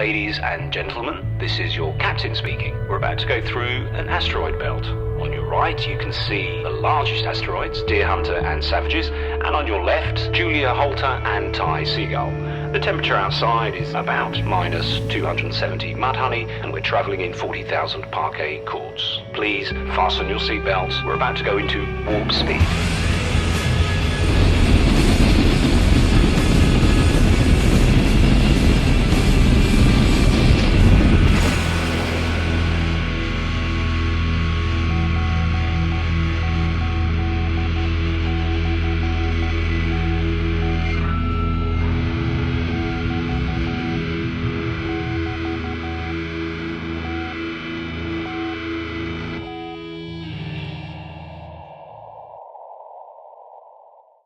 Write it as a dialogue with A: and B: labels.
A: Ladies and gentlemen, this is your captain speaking. We're about to go through an asteroid belt. On your right, you can see the largest asteroids, Deer Hunter and Savages, and on your left, Julia Holter and Thai Seagull. The temperature outside is about minus 270 Mudhoney, and we're travelling in 40,000 parquet quartz. Please fasten your seatbelts. We're about to go into warp speed.